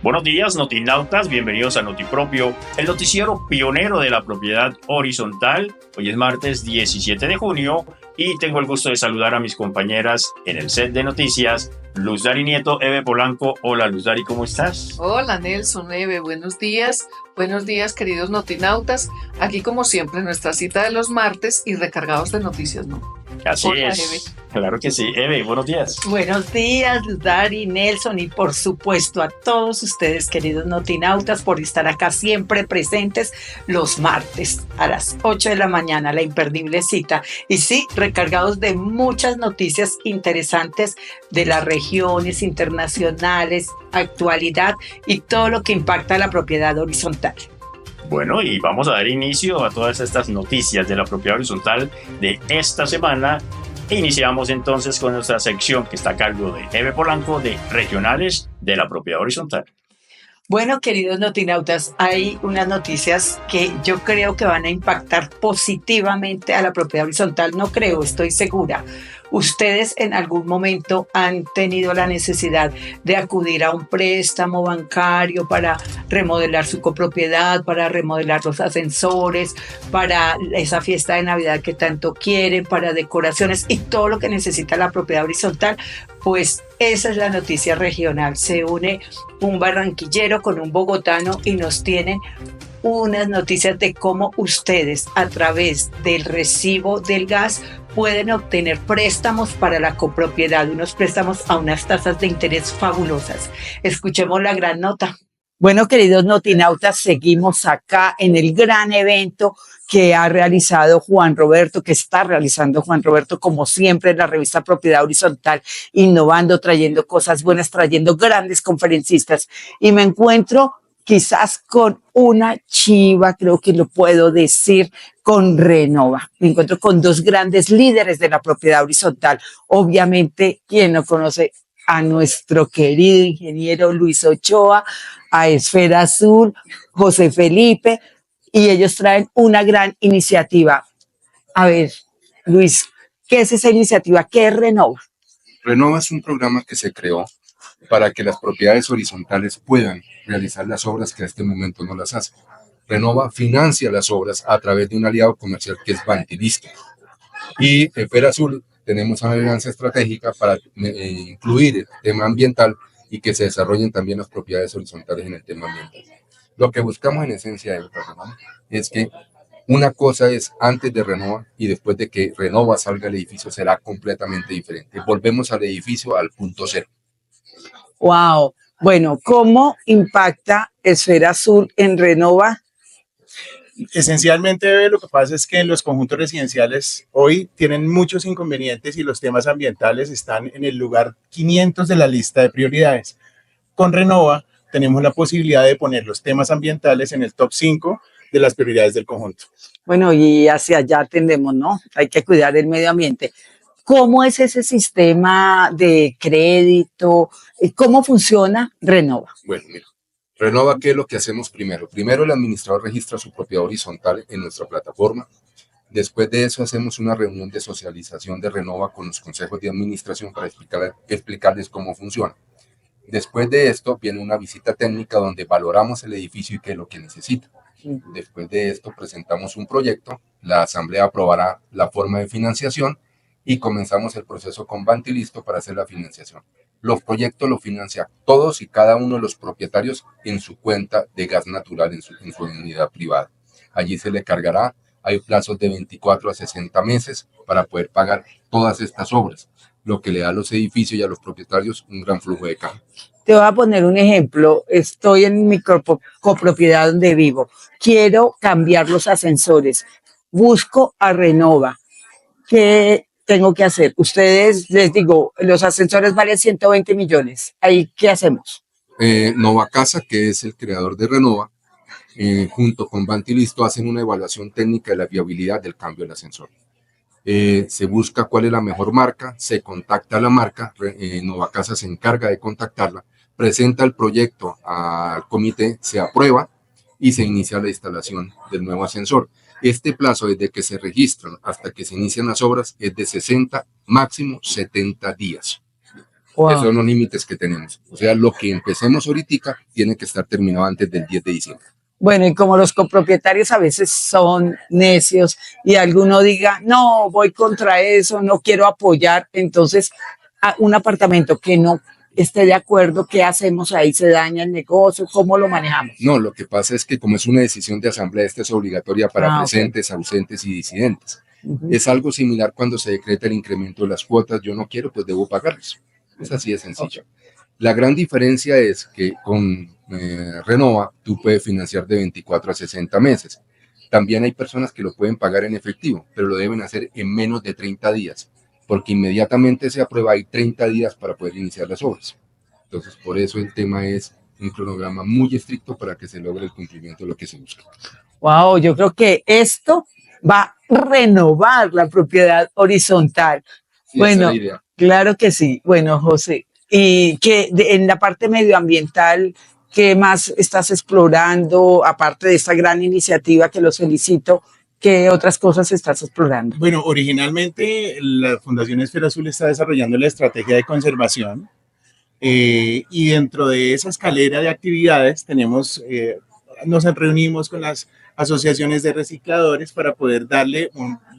Buenos días, notinautas, bienvenidos a Notipropio, el noticiero pionero de la propiedad horizontal. Hoy es martes 17 de junio y tengo el gusto de saludar a mis compañeras en el set de noticias, Luz Dari Nieto, Eve Polanco. Hola Luz Dari, ¿cómo estás? Hola Nelson, Eve, buenos días. Buenos días, queridos notinautas. Aquí como siempre nuestra cita de los martes y recargados de noticias, ¿no? Así Hola, es. Eve. Claro que sí. Eve, buenos días. Buenos días, Dari, Nelson, y por supuesto a todos ustedes, queridos notinautas, por estar acá siempre presentes los martes a las 8 de la mañana, la imperdible cita. Y sí, recargados de muchas noticias interesantes de las regiones internacionales, actualidad y todo lo que impacta la propiedad horizontal. Bueno, y vamos a dar inicio a todas estas noticias de la propiedad horizontal de esta semana. E iniciamos entonces con nuestra sección que está a cargo de Eve Polanco de Regionales de la Propiedad Horizontal. Bueno, queridos notinautas, hay unas noticias que yo creo que van a impactar positivamente a la propiedad horizontal. No creo, estoy segura. Ustedes en algún momento han tenido la necesidad de acudir a un préstamo bancario para remodelar su copropiedad, para remodelar los ascensores, para esa fiesta de Navidad que tanto quieren, para decoraciones y todo lo que necesita la propiedad horizontal. Pues esa es la noticia regional. Se une un barranquillero con un bogotano y nos tienen unas noticias de cómo ustedes a través del recibo del gas pueden obtener préstamos para la copropiedad, unos préstamos a unas tasas de interés fabulosas. Escuchemos la gran nota. Bueno, queridos notinautas, seguimos acá en el gran evento que ha realizado Juan Roberto, que está realizando Juan Roberto, como siempre, en la revista Propiedad Horizontal, innovando, trayendo cosas buenas, trayendo grandes conferencistas. Y me encuentro quizás con una chiva, creo que lo puedo decir, con Renova. Me encuentro con dos grandes líderes de la propiedad horizontal. Obviamente, quien no conoce a nuestro querido ingeniero Luis Ochoa, a Esfera Azul, José Felipe, y ellos traen una gran iniciativa. A ver, Luis, ¿qué es esa iniciativa? ¿Qué es Renova? Renova es un programa que se creó para que las propiedades horizontales puedan realizar las obras que a este momento no las hacen. Renova financia las obras a través de un aliado comercial que es Vantilista. Y en Esfera Azul tenemos una alianza estratégica para incluir el tema ambiental y que se desarrollen también las propiedades horizontales en el tema ambiental. Lo que buscamos en esencia de Renova es que una cosa es antes de Renova y después de que Renova salga el edificio será completamente diferente. Volvemos al edificio al punto cero. Wow. Bueno, ¿cómo impacta Esfera Azul en Renova? Esencialmente, lo que pasa es que en los conjuntos residenciales hoy tienen muchos inconvenientes y los temas ambientales están en el lugar 500 de la lista de prioridades. Con Renova tenemos la posibilidad de poner los temas ambientales en el top 5 de las prioridades del conjunto. Bueno, y hacia allá tendemos, ¿no? Hay que cuidar el medio ambiente. ¿Cómo es ese sistema de crédito? ¿Cómo funciona Renova? Bueno, mira. Renova, ¿qué es lo que hacemos primero? Primero el administrador registra su propiedad horizontal en nuestra plataforma. Después de eso hacemos una reunión de socialización de Renova con los consejos de administración para explicarles cómo funciona. Después de esto viene una visita técnica donde valoramos el edificio y qué es lo que necesita. Después de esto presentamos un proyecto, la asamblea aprobará la forma de financiación y comenzamos el proceso con Vantilisto para hacer la financiación. Los proyectos los financia todos y cada uno de los propietarios en su cuenta de gas natural en su unidad privada. Allí se le cargará, hay plazos de 24 a 60 meses para poder pagar todas estas obras, lo que le da a los edificios y a los propietarios un gran flujo de caja. Te voy a poner un ejemplo. Estoy en mi copropiedad donde vivo. Quiero cambiar los ascensores. Busco a Renova. ¿Qué tengo que hacer? Ustedes, les digo, los ascensores valen 120 millones. ¿Ahí qué hacemos? Novacasa, que es el creador de Renova, junto con Vantilisto hacen una evaluación técnica de la viabilidad del cambio del ascensor. Se busca cuál es la mejor marca, se contacta a la marca, Novacasa se encarga de contactarla, presenta el proyecto al comité, se aprueba y se inicia la instalación del nuevo ascensor. Este plazo desde que se registran hasta que se inician las obras es de 60, máximo 70 días. Wow. Esos son los límites que tenemos. O sea, lo que empecemos ahorita tiene que estar terminado antes del 10 de diciembre. Bueno, y como los copropietarios a veces son necios y alguno diga, no, voy contra eso, no quiero apoyar, entonces a un apartamento que no esté de acuerdo, ¿qué hacemos ahí? ¿Se daña el negocio? ¿Cómo lo manejamos? No, lo que pasa es que como es una decisión de asamblea, esta es obligatoria para Ok. presentes, ausentes y disidentes. Ujú. Es algo similar cuando se decreta el incremento de las cuotas. Yo no quiero, pues debo pagarlas. Es así de sencillo. La gran diferencia es que con Renova tú puedes financiar de 24 a 60 meses. También hay personas que lo pueden pagar en efectivo, pero lo deben hacer en menos de 30 días, porque inmediatamente se aprueba, hay 30 días para poder iniciar las obras. Entonces, por eso el tema es un cronograma muy estricto para que se logre el cumplimiento de lo que se busca. Wow, yo creo que esto va a renovar la propiedad horizontal. Sí, Bueno, esa es la idea. claro que sí. Bueno, José, y que en la parte medioambiental, ¿qué más estás explorando, aparte de esta gran iniciativa que los felicito? ¿Qué otras cosas estás explorando? Bueno, originalmente la Fundación Esfera Azul está desarrollando la estrategia de conservación y dentro de esa escalera de actividades nos reunimos con las asociaciones de recicladores para poder darle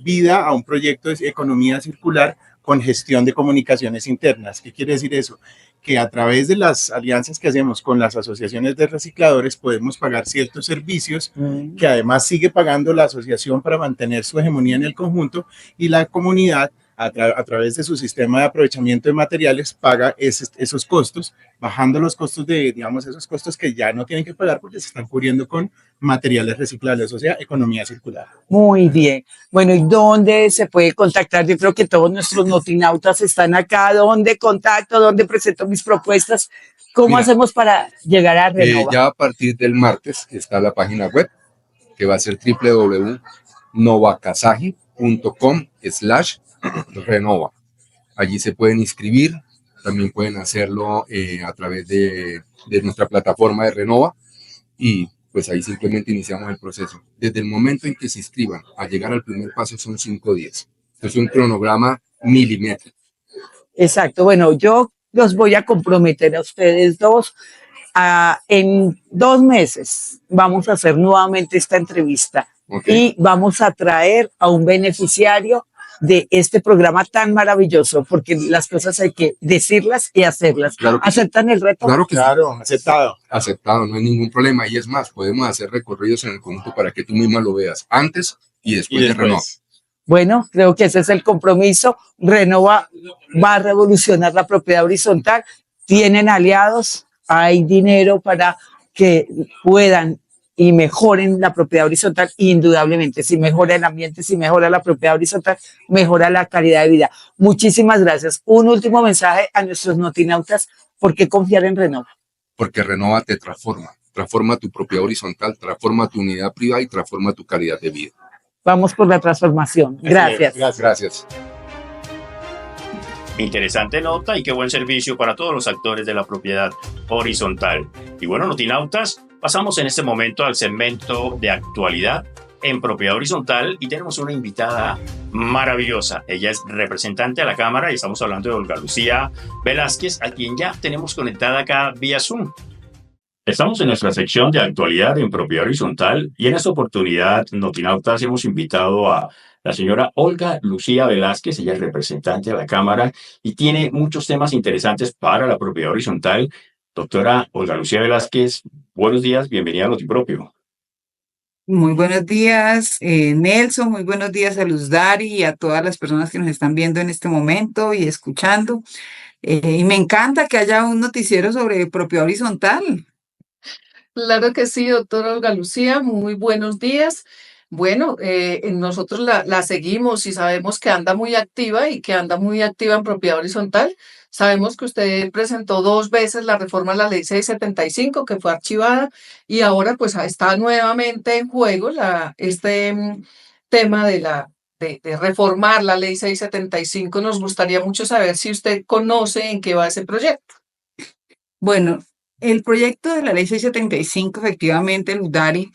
vida a un proyecto de economía circular con gestión de comunicaciones internas. ¿Qué quiere decir eso? Que a través de las alianzas que hacemos con las asociaciones de recicladores podemos pagar ciertos servicios que además sigue pagando la asociación para mantener su hegemonía en el conjunto, y la comunidad a través de su sistema de aprovechamiento de materiales paga esos costos, bajando los costos digamos, esos costos que ya no tienen que pagar porque se están cubriendo con materiales reciclables, o sea, economía circular. Muy bien. Bueno, ¿y dónde se puede contactar? Yo creo que todos nuestros notinautas están acá. ¿Dónde contacto? ¿Dónde presento mis propuestas? ¿Cómo Mira, hacemos para llegar a Renova? Ya a partir del martes está la página web, que va a ser www.novacasagi.com/renova. Allí se pueden inscribir, también pueden hacerlo a través de nuestra plataforma de Renova, y pues ahí simplemente iniciamos el proceso. Desde el momento en que se inscriban a llegar al primer paso son 5 días. Es un cronograma milimétrico. Exacto. Bueno, yo los voy a comprometer a ustedes dos. En 2 meses vamos a hacer nuevamente esta entrevista. Okay. Y vamos a traer a un beneficiario de este programa tan maravilloso, porque las cosas hay que decirlas y hacerlas. Claro que ¿Aceptan sí. el reto? Claro que Claro, sí. aceptado. Aceptado, no hay ningún problema. Y es más, podemos hacer recorridos en el conjunto para que tú misma lo veas antes y después de Renova. Bueno, creo que ese es el compromiso. Renova va a revolucionar la propiedad horizontal. Tienen aliados, hay dinero para que puedan y mejoren la propiedad horizontal. Indudablemente, si mejora el ambiente, si mejora la propiedad horizontal, mejora la calidad de vida. Muchísimas gracias. Un último mensaje a nuestros notinautas: ¿por qué confiar en Renova? Porque Renova te transforma tu propiedad horizontal, transforma tu unidad privada y transforma tu calidad de vida. Vamos por la transformación. Gracias. Gracias. Interesante nota y qué buen servicio para todos los actores de la propiedad horizontal. Y bueno, notinautas, pasamos en este momento al segmento de actualidad en propiedad horizontal y tenemos una invitada maravillosa. Ella es representante a la Cámara y estamos hablando de Olga Lucía Velázquez, a quien ya tenemos conectada acá vía Zoom. Estamos en nuestra sección de actualidad en propiedad horizontal y en esta oportunidad, notinautas, hemos invitado a la señora Olga Lucía Velázquez. Ella es representante a la Cámara y tiene muchos temas interesantes para la propiedad horizontal. Doctora Olga Lucía Velázquez, buenos días, bienvenida a Notipropio. Muy buenos días, Nelson, muy buenos días a Luz Dari y a todas las personas que nos están viendo en este momento y escuchando. Y me encanta que haya un noticiero sobre propiedad horizontal. Claro que sí, doctora Olga Lucía, muy buenos días. Bueno, nosotros la seguimos y sabemos que anda muy activa y que anda muy activa en propiedad horizontal. Sabemos que usted presentó 2 veces la reforma a la ley 675, que fue archivada, y ahora pues está nuevamente en juego tema de reformar la ley 675. Nos gustaría mucho saber si usted conoce en qué va ese proyecto. Bueno, el proyecto de la ley 675, efectivamente, Luz Dari,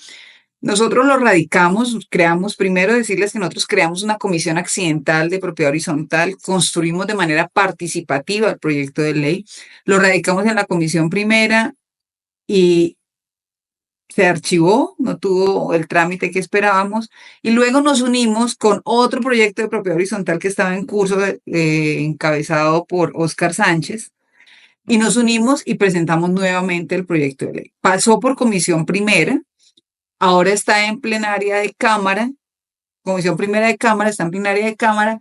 Nosotros lo radicamos, creamos, primero decirles que nosotros creamos una comisión accidental de propiedad horizontal, construimos de manera participativa el proyecto de ley, lo radicamos en la comisión primera y se archivó, no tuvo el trámite que esperábamos, y luego nos unimos con otro proyecto de propiedad horizontal que estaba en curso, encabezado por Óscar Sánchez, y nos unimos y presentamos nuevamente el proyecto de ley. Pasó por comisión primera, ahora está en plenaria de Cámara, comisión primera de Cámara, está en plenaria de Cámara,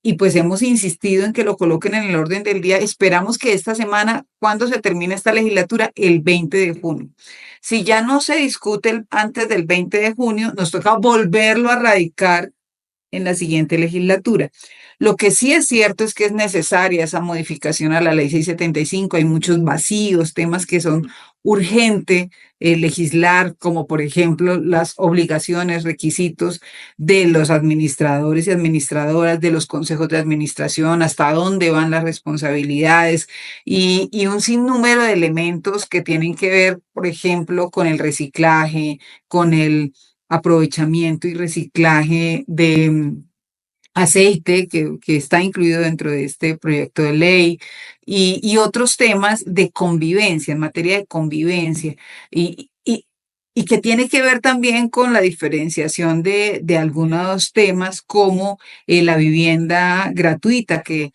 y pues hemos insistido en que lo coloquen en el orden del día. Esperamos que esta semana, cuando se termine esta legislatura, el 20 de junio. Si ya no se discute antes del 20 de junio, nos toca volverlo a radicar en la siguiente legislatura. Lo que sí es cierto es que es necesaria esa modificación a la ley 675. Hay muchos vacíos, temas que son urgentes legislar, como por ejemplo las obligaciones, requisitos de los administradores y administradoras, de los consejos de administración, hasta dónde van las responsabilidades y un sinnúmero de elementos que tienen que ver, por ejemplo, con el reciclaje, con el aprovechamiento y reciclaje de aceite que está incluido dentro de este proyecto de ley y otros temas de convivencia, en materia de convivencia y que tiene que ver también con la diferenciación de algunos temas como la vivienda gratuita, que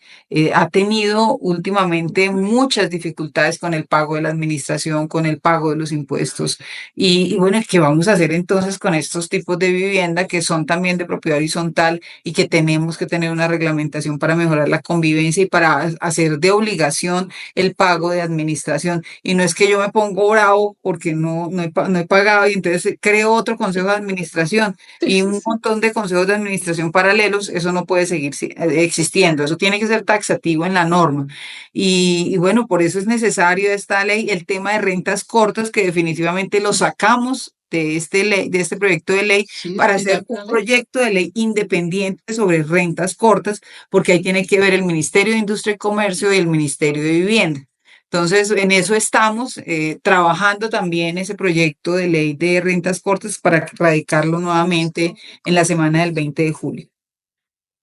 ha tenido últimamente muchas dificultades con el pago de la administración, con el pago de los impuestos. Y bueno, ¿qué vamos a hacer entonces con estos tipos de vivienda que son también de propiedad horizontal y que tenemos que tener una reglamentación para mejorar la convivencia y para hacer de obligación el pago de administración? Y no es que yo me pongo bravo porque no he pagado y entonces creo otro consejo de administración y un montón de consejos de administración paralelos. Eso no puede seguir existiendo, eso tiene que ser taxativo en la norma. Y bueno, por eso es necesario esta ley, el tema de rentas cortas, que definitivamente lo sacamos de este proyecto de ley para hacer un proyecto de ley independiente sobre rentas cortas, porque ahí tiene que ver el Ministerio de Industria y Comercio y el Ministerio de Vivienda. Entonces, en eso estamos trabajando también ese proyecto de ley de rentas cortas para radicarlo nuevamente en la semana del 20 de julio.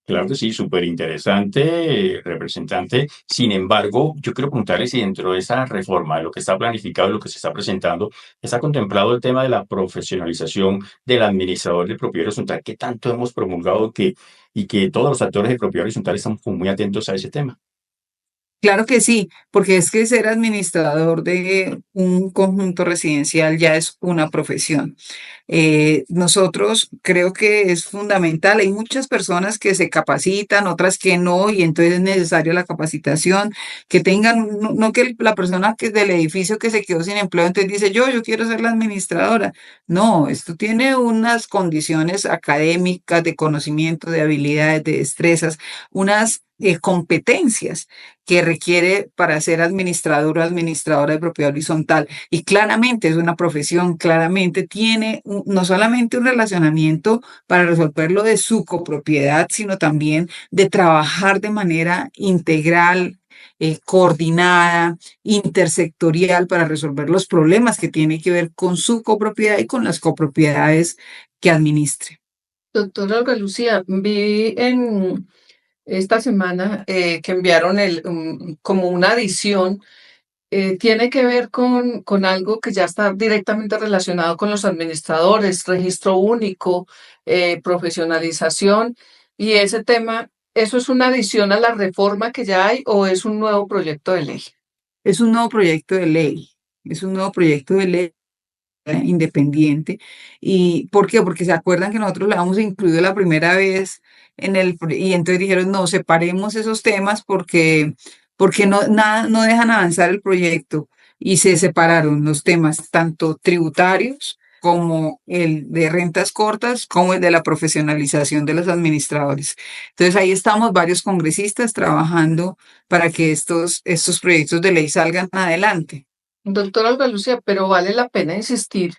Claro que sí, súper interesante, representante. Sin embargo, yo quiero preguntarle si dentro de esa reforma, de lo que está planificado y lo que se está presentando, está contemplado el tema de la profesionalización del administrador de propiedad horizontal, que tanto hemos promulgado y que todos los actores de propiedad horizontal estamos como muy atentos a ese tema. Claro que sí, porque es que ser administrador de un conjunto residencial ya es una profesión. Nosotros creo que es fundamental. Hay muchas personas que se capacitan, otras que no, y entonces es necesaria la capacitación, que tengan, no que la persona que del edificio que se quedó sin empleo, entonces dice yo quiero ser la administradora. No, esto tiene unas condiciones académicas, de conocimiento, de habilidades, de destrezas, unas competencias que requiere para ser administrador o administradora de propiedad horizontal. Y claramente es una profesión, claramente tiene no solamente un relacionamiento para resolver lo de su copropiedad, sino también de trabajar de manera integral, coordinada, intersectorial para resolver los problemas que tienen que ver con su copropiedad y con las copropiedades que administre. Doctora Olga Lucía, vi en esta semana que enviaron como una adición. Tiene que ver con algo que ya está directamente relacionado con los administradores, registro único, profesionalización, y ese tema, ¿eso es una adición a la reforma que ya hay o es un nuevo proyecto de ley? Es un nuevo proyecto de ley, es un nuevo proyecto de ley independiente. ¿Y por qué? Porque se acuerdan que nosotros lo habíamos incluido la primera vez y entonces dijeron, no, separemos esos temas porque no dejan avanzar el proyecto, y se separaron los temas tanto tributarios como el de rentas cortas, como el de la profesionalización de los administradores. Entonces ahí estamos varios congresistas trabajando para que estos proyectos de ley salgan adelante. Doctora Olga Lucía, pero vale la pena insistir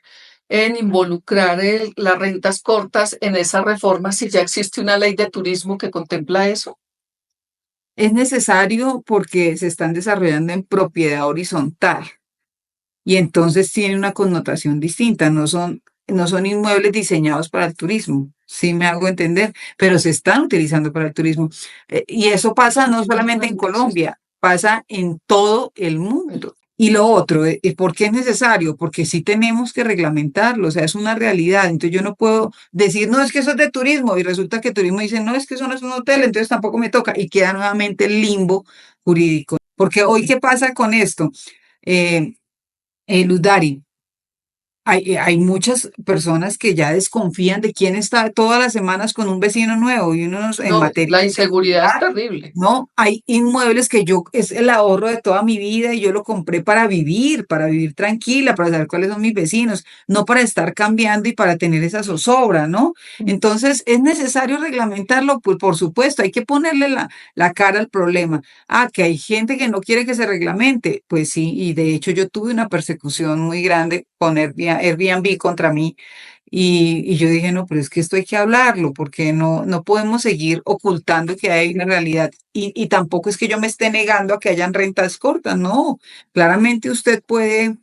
en involucrar las rentas cortas en esa reforma si ya existe una ley de turismo que contempla eso. Es necesario porque se están desarrollando en propiedad horizontal y entonces tiene una connotación distinta, no son no son inmuebles diseñados para el turismo, sí me hago entender, pero se están utilizando para el turismo. Y eso pasa no solamente en Colombia, pasa en todo el mundo. Y lo otro, ¿por qué es necesario? Porque sí tenemos que reglamentarlo, o sea, es una realidad. Entonces yo no puedo decir, no, es que eso es de turismo, y resulta que turismo dice, no, es que eso no es un hotel, entonces tampoco me toca, y queda nuevamente el limbo jurídico. Porque hoy, ¿qué pasa con esto? Eh, Luz Dari, hay muchas personas que ya desconfían de quién está todas las semanas con un vecino nuevo y uno en No, materia la de inseguridad es seguridad, terrible. ¿no? Hay inmuebles que es el ahorro de toda mi vida y yo lo compré para vivir tranquila, para saber cuáles son mis vecinos, no para estar cambiando y para tener esa zozobra, ¿no? Entonces, ¿es necesario reglamentarlo? Pues por supuesto, hay que ponerle la cara al problema. Ah, que hay gente que no quiere que se reglamente, pues sí, y de hecho yo tuve una persecución muy grande con Airbnb contra mí. Y yo dije, no, pero es que esto hay que hablarlo, porque no podemos seguir ocultando que hay una realidad. Y tampoco es que yo me esté negando a que hayan rentas cortas, no. Claramente usted puede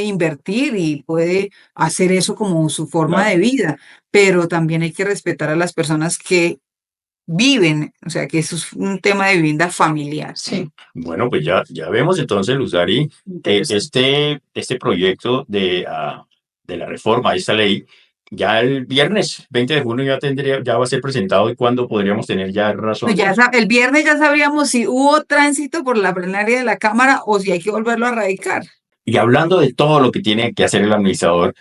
invertir y puede hacer eso como su forma de Claro. vida, pero también hay que respetar a las personas que viven, o sea, que eso es un tema de vivienda familiar. Sí, Bueno, pues ya vemos entonces, Luzari, este proyecto de la reforma a esta ley, ya el viernes 20 de junio ya va a ser presentado y cuándo podríamos tener ya Pues razón. el viernes ya sabríamos si hubo tránsito por la plenaria de la Cámara o si hay que volverlo a radicar. Y hablando de todo lo que tiene que hacer el administrador,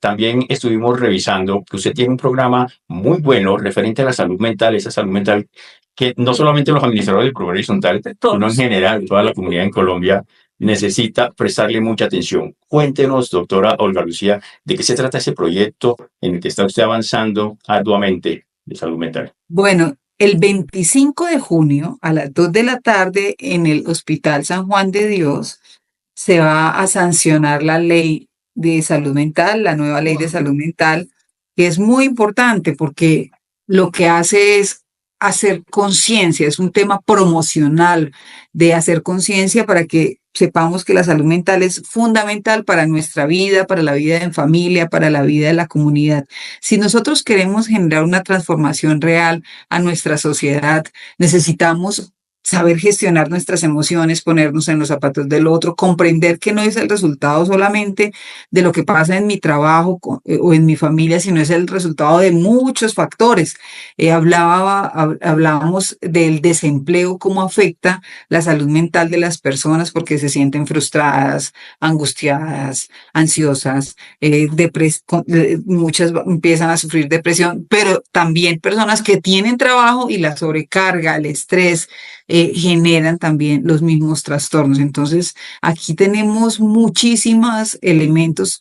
también estuvimos revisando que usted tiene un programa muy bueno referente a la salud mental, esa salud mental que no solamente los administradores del programa horizontal, sino en general toda la comunidad en Colombia necesita prestarle mucha atención. Cuéntenos, doctora Olga Lucía, de qué se trata ese proyecto en el que está usted avanzando arduamente de salud mental. Bueno, el 25 de junio a las 2 de la tarde en el Hospital San Juan de Dios se va a sancionar la ley de salud mental, la nueva ley de salud mental, que es muy importante porque lo que hace es hacer conciencia, es un tema promocional de hacer conciencia para que sepamos que la salud mental es fundamental para nuestra vida, para la vida en familia, para la vida de la comunidad. Si nosotros queremos generar una transformación real a nuestra sociedad, necesitamos saber gestionar nuestras emociones, ponernos en los zapatos del otro, comprender que no es el resultado solamente de lo que pasa en mi trabajo o en mi familia, sino es el resultado de muchos factores. Hablábamos del desempleo, cómo afecta la salud mental de las personas porque se sienten frustradas, angustiadas, ansiosas, muchas empiezan a sufrir depresión, pero también personas que tienen trabajo y la sobrecarga, el estrés, generan también los mismos trastornos. Entonces, aquí tenemos muchísimos elementos.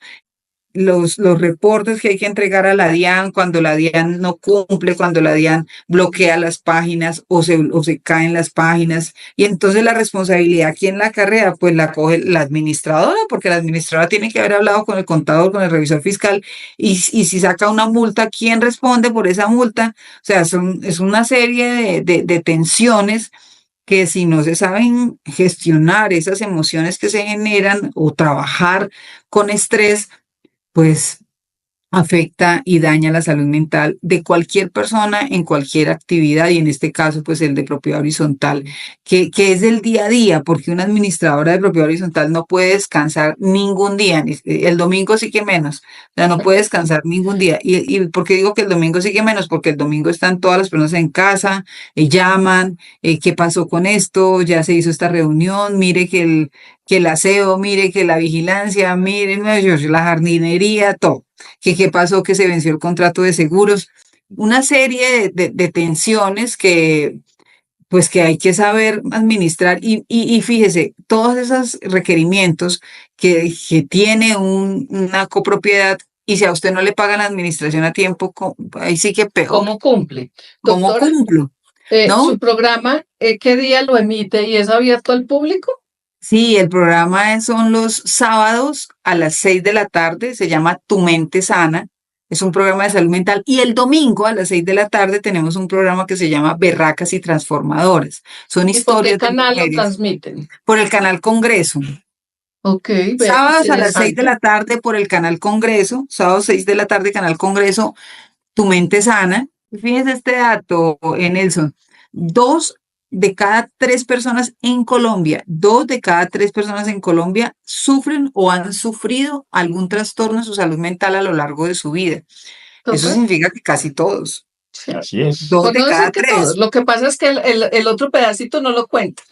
Los reportes que hay que entregar a la DIAN cuando la DIAN no cumple, cuando la DIAN bloquea las páginas o se caen las páginas. Y entonces la responsabilidad, ¿quién la acarrea? Pues la coge la administradora, porque la administradora tiene que haber hablado con el contador, con el revisor fiscal. Y si saca una multa, ¿quién responde por esa multa? O sea, es una serie de tensiones que si no se saben gestionar esas emociones que se generan o trabajar con estrés, pues afecta y daña la salud mental de cualquier persona en cualquier actividad y en este caso pues el de propiedad horizontal, que es del día a día, porque una administradora de propiedad horizontal no puede descansar ningún día, el domingo sí que menos, o sea, no puede descansar ningún día. ¿Y por qué digo que el domingo sí que menos? Porque el domingo están todas las personas en casa, llaman, ¿qué pasó con esto? Ya se hizo esta reunión, mire que el aseo, mire que la vigilancia, mire la jardinería, todo. ¿Qué pasó? Que se venció el contrato de seguros. Una serie de tensiones pues que hay que saber administrar y fíjese, todos esos requerimientos que tiene una copropiedad y si a usted no le pagan la administración a tiempo, ahí sí que peor. ¿Cómo cumple? ¿Cómo Doctora, cumplo? ¿No? su programa, ¿qué día lo emite y es abierto al público? Sí, el programa son los sábados a las 6 de la tarde, se llama Tu Mente Sana, es un programa de salud mental, y el domingo a las 6 de la tarde tenemos un programa que se llama Berracas y Transformadoras. Son ¿Y por qué historias de canal lo mujeres transmiten? por el canal Congreso. Ok, ve, Sábados a las 6 de interesante. la tarde por el canal Congreso, sábados 6 de la tarde, canal Congreso, Tu Mente Sana. Fíjense este dato, Nelson. 2 de cada 3 personas en Colombia, 2 de cada 3 personas en Colombia sufren o han sufrido algún trastorno en su salud mental a lo largo de su vida. Eso Súper. significa que casi todos. Sí. Así es. Dos Por de no cada decir que todos. tres. Lo que pasa es que el otro pedacito no lo cuenta.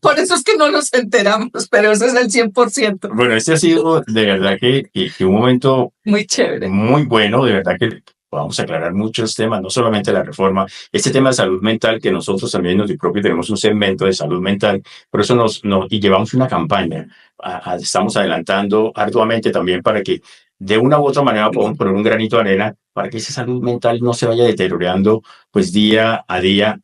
Por eso es que no nos enteramos, pero ese es el 100%. Bueno, este ha sido de verdad que un momento Muy chévere. muy bueno, de verdad que vamos a aclarar muchos temas, no solamente la reforma, este tema de salud mental, que nosotros también en propio tenemos un segmento de salud mental, por eso y llevamos una campaña, estamos adelantando arduamente también para que de una u otra manera podamos poner un granito de arena para que esa salud mental no se vaya deteriorando pues día a día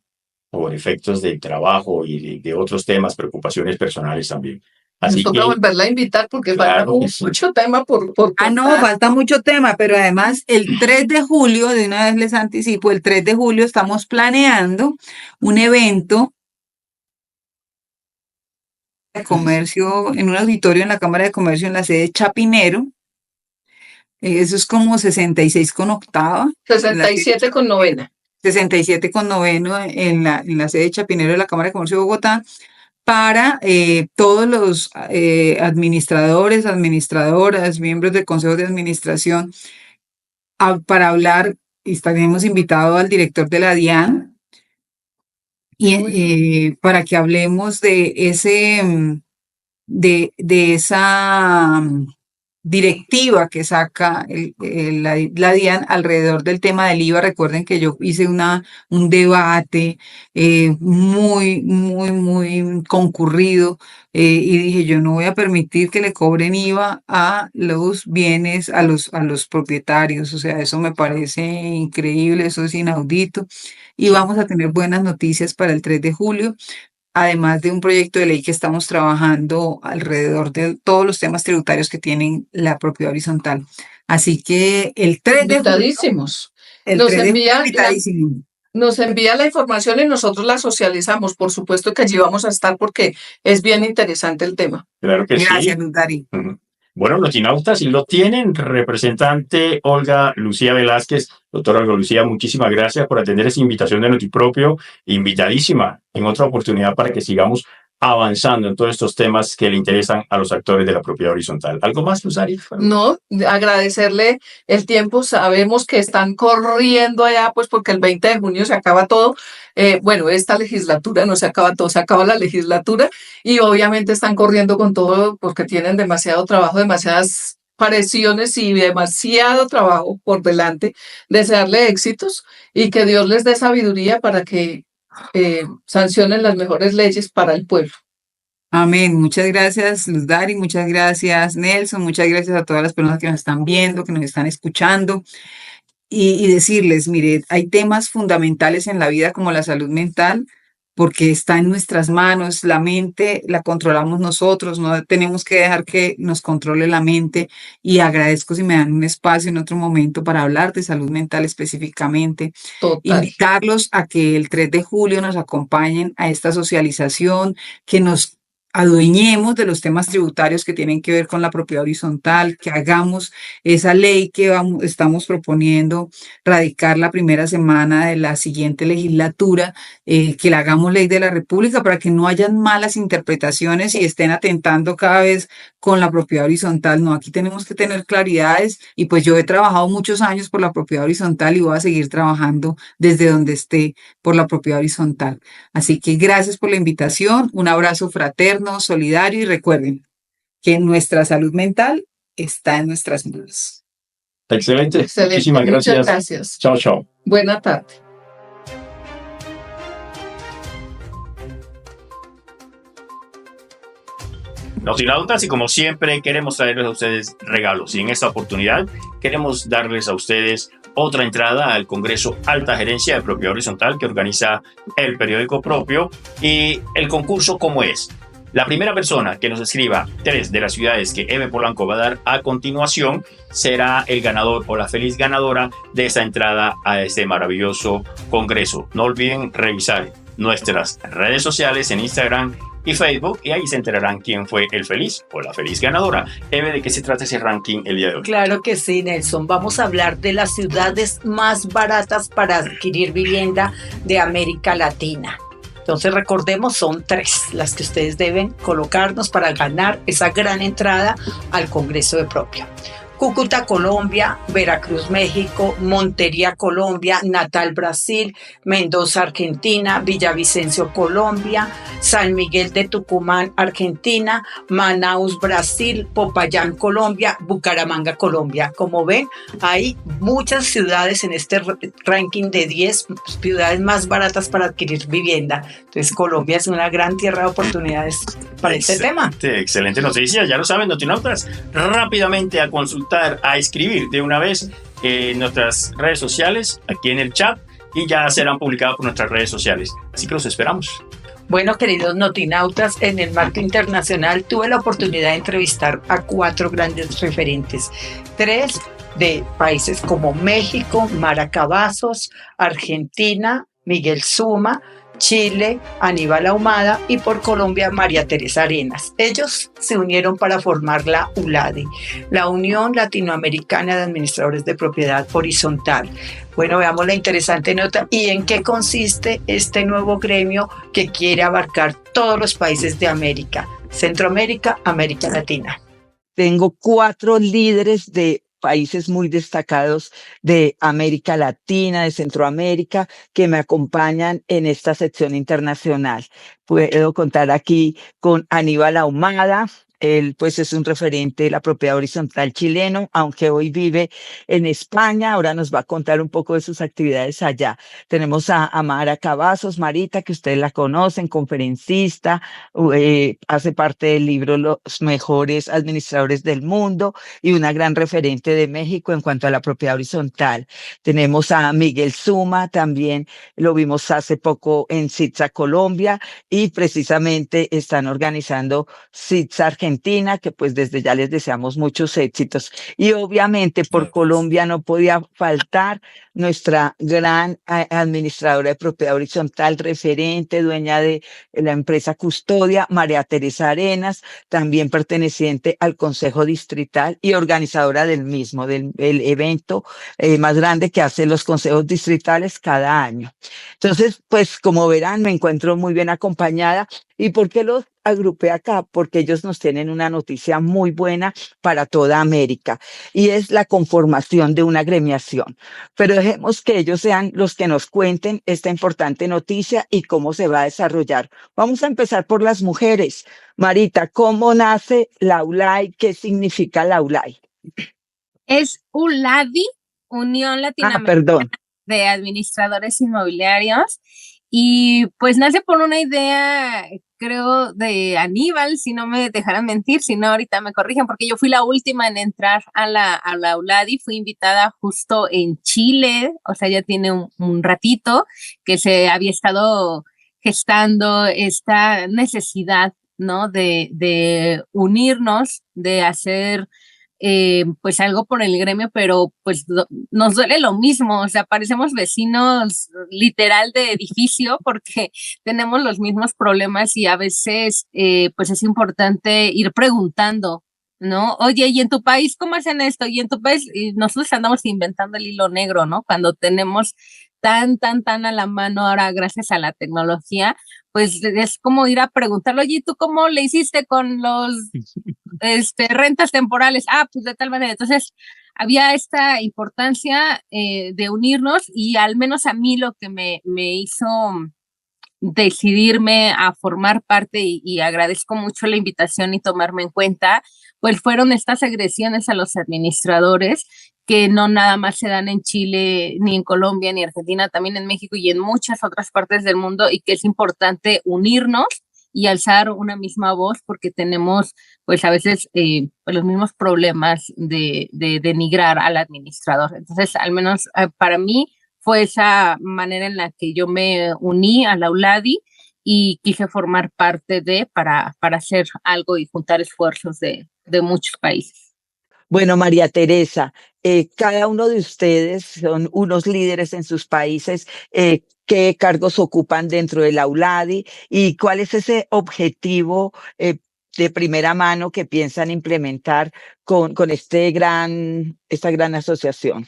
por efectos del trabajo y de otros temas, preocupaciones personales también. Nos Así toca que, volverla a invitar porque falta claro que sí. mucho tema por No, contar. falta mucho tema, pero además el 3 de julio, de una vez les anticipo, el 3 de julio estamos planeando un evento de comercio en un auditorio en la Cámara de Comercio en la sede Chapinero. Eso es como 66 con octava. 67 con novena. 67 con noveno en la sede Chapinero de la Cámara de Comercio de Bogotá, para todos los administradores, administradoras, miembros del Consejo de Administración, para hablar, y estaremos invitados al director de la DIAN, y para que hablemos de esa directiva que saca la DIAN alrededor del tema del IVA. Recuerden que yo hice un debate muy, muy, muy concurrido, y dije, yo no voy a permitir que le cobren IVA a los bienes, a los propietarios. O sea, eso me parece increíble, eso es inaudito. Y vamos a tener buenas noticias para el 3 de julio. Además de un proyecto de ley que estamos trabajando alrededor de todos los temas tributarios que tienen la propiedad horizontal. Así que el 3 de julio, Invitadísimos. el Nos 3 de julio, envía invitadísimo. Nos envía la información y nosotros la socializamos. Por supuesto que allí vamos a estar porque es bien interesante el tema. Claro que Gracias, sí. Luz Dari. Ujú. Bueno, notinautas, si lo tienen, representante Olga Lucía Velázquez. Doctora Olga Lucía, muchísimas gracias por atender esa invitación de Notipropio. Invitadísima en otra oportunidad para que sigamos avanzando en todos estos temas que le interesan a los actores de la propiedad horizontal. ¿Algo más, Luzari? No, agradecerle el tiempo. Sabemos que están corriendo allá, pues porque el 20 de junio se acaba todo. Bueno, esta legislatura no se acaba todo, se acaba la legislatura y obviamente están corriendo con todo porque tienen demasiado trabajo, demasiadas presiones y demasiado trabajo por delante. Desearle éxitos y que Dios les dé sabiduría para que sancionen las mejores leyes para el pueblo. Amén. Muchas gracias, Luz Dari. Muchas gracias, Nelson. Muchas gracias a todas las personas que nos están viendo, que nos están escuchando. Y decirles, mire, hay temas fundamentales en la vida como la salud mental, porque está en nuestras manos. La mente la controlamos nosotros, no tenemos que dejar que nos controle la mente. Y agradezco si me dan un espacio en otro momento para hablar de salud mental específicamente. Total. Invitarlos a que el 3 de julio nos acompañen a esta socialización, que nos adueñemos de los temas tributarios que tienen que ver con la propiedad horizontal, que hagamos esa ley que estamos proponiendo radicar la primera semana de la siguiente legislatura, que la hagamos ley de la República para que no hayan malas interpretaciones y estén atentando cada vez con la propiedad horizontal. No, aquí tenemos que tener claridades, y pues yo he trabajado muchos años por la propiedad horizontal y voy a seguir trabajando desde donde esté por la propiedad horizontal. Así que gracias por la invitación, un abrazo fraterno, solidario, y recuerden que nuestra salud mental está en nuestras manos. Excelente. Excelente. Muchísimas gracias. Muchas gracias. Chao, chao. Buena tarde. Notinautas, y como siempre queremos traerles a ustedes regalos, y en esta oportunidad queremos darles a ustedes otra entrada al Congreso Alta Gerencia de Propiedad Horizontal que organiza el periódico propio. Y el concurso, ¿cómo es? La primera persona que nos escriba 3 de las ciudades que M. Polanco va a dar a continuación será el ganador o la feliz ganadora de esta entrada a este maravilloso congreso. No olviden revisar nuestras redes sociales en Instagram y Facebook, y ahí se enterarán quién fue el feliz o la feliz ganadora. Eve, ¿de qué se trata ese ranking el día de hoy? Claro que sí, Nelson. Vamos a hablar de las ciudades más baratas para adquirir vivienda de América Latina. Entonces recordemos, son 3 las que ustedes deben colocarnos para ganar esa gran entrada al Congreso de Propia. Cúcuta, Colombia; Veracruz, México; Montería, Colombia; Natal, Brasil; Mendoza, Argentina; Villavicencio, Colombia; San Miguel de Tucumán, Argentina; Manaus, Brasil; Popayán, Colombia; Bucaramanga, Colombia. Como ven, hay muchas ciudades en este ranking de 10 ciudades más baratas para adquirir vivienda. Entonces Colombia es una gran tierra de oportunidades para este tema. Excelente noticia, ya lo saben, notinautas. Rápidamente a consultar, a escribir de una vez en nuestras redes sociales, aquí en el chat, y ya serán publicados por nuestras redes sociales. Así que los esperamos. Bueno, queridos notinautas, en el marco internacional tuve la oportunidad de entrevistar a 4 grandes referentes. 3 de países como México, Mara Cavazos; Argentina, Miguel Zuma; Chile, Aníbal Ahumada; y por Colombia, María Teresa Arenas. Ellos se unieron para formar la ULADI, la Unión Latinoamericana de Administradores de Propiedad Horizontal. Bueno, veamos la interesante nota y en qué consiste este nuevo gremio que quiere abarcar todos los países de América, Centroamérica, América Latina. Tengo 4 líderes de países muy destacados de América Latina, de Centroamérica, que me acompañan en esta sección internacional. Puedo contar aquí con Aníbal Ahumada. Él pues es un referente de la propiedad horizontal chileno, aunque hoy vive en España. Ahora nos va a contar un poco de sus actividades allá. Tenemos a Mara Cavazos, Marita, que ustedes la conocen, conferencista, hace parte del libro Los Mejores Administradores del Mundo y una gran referente de México en cuanto a la propiedad horizontal. Tenemos a Miguel Zuma, también lo vimos hace poco en CITSA Colombia, y precisamente están organizando CITSA Argentina, que pues desde ya les deseamos muchos éxitos. Y obviamente por Colombia no podía faltar nuestra gran administradora de propiedad horizontal, referente, dueña de la empresa Custodia, María Teresa Arenas, también perteneciente al Consejo Distrital y organizadora del mismo, del evento más grande que hacen los consejos distritales cada año. Entonces, pues como verán, me encuentro muy bien acompañada. ¿Y por qué los agrupé acá? Porque ellos nos tienen una noticia muy buena para toda América, y es la conformación de una agremiación. Pero dejemos que ellos sean los que nos cuenten esta importante noticia y cómo se va a desarrollar. Vamos a empezar por las mujeres. Marita, ¿cómo nace la ULAI? ¿Qué significa la ULAI? Es ULADI, Unión Latinoamericana Perdón. de Administradores Inmobiliarios, y pues nace por una idea, creo, de Aníbal, si no me dejaran mentir, si no ahorita me corrigen, porque yo fui la última en entrar a la ULADI, fui invitada justo en Chile, o sea, ya tiene un ratito que se había estado gestando esta necesidad, ¿no? De unirnos, de hacer pues algo por el gremio, pero pues nos duele lo mismo, o sea, parecemos vecinos literal de edificio porque tenemos los mismos problemas, y a veces pues es importante ir preguntando, ¿no? Oye, ¿y en tu país cómo hacen esto? Y en tu país, y nosotros andamos inventando el hilo negro, ¿no? Cuando tenemos tan a la mano ahora gracias a la tecnología, pues es como ir a preguntarle, oye, ¿tú cómo le hiciste con los rentas temporales? Pues de tal manera. Entonces, había esta importancia de unirnos, y al menos a mí lo que me hizo decidirme a formar parte, y agradezco mucho la invitación y tomarme en cuenta, pues fueron estas agresiones a los administradores que no nada más se dan en Chile, ni en Colombia, ni Argentina, también en México y en muchas otras partes del mundo, y que es importante unirnos y alzar una misma voz, porque tenemos pues a veces los mismos problemas de denigrar al administrador. Entonces, al menos para mí fue esa manera en la que yo me uní a la ULADI y quise formar parte para hacer algo y juntar esfuerzos de muchos países. Bueno, María Teresa, cada uno de ustedes son unos líderes en sus países. ¿Qué cargos ocupan dentro del Auladi y cuál es ese objetivo de primera mano que piensan implementar con esta gran asociación?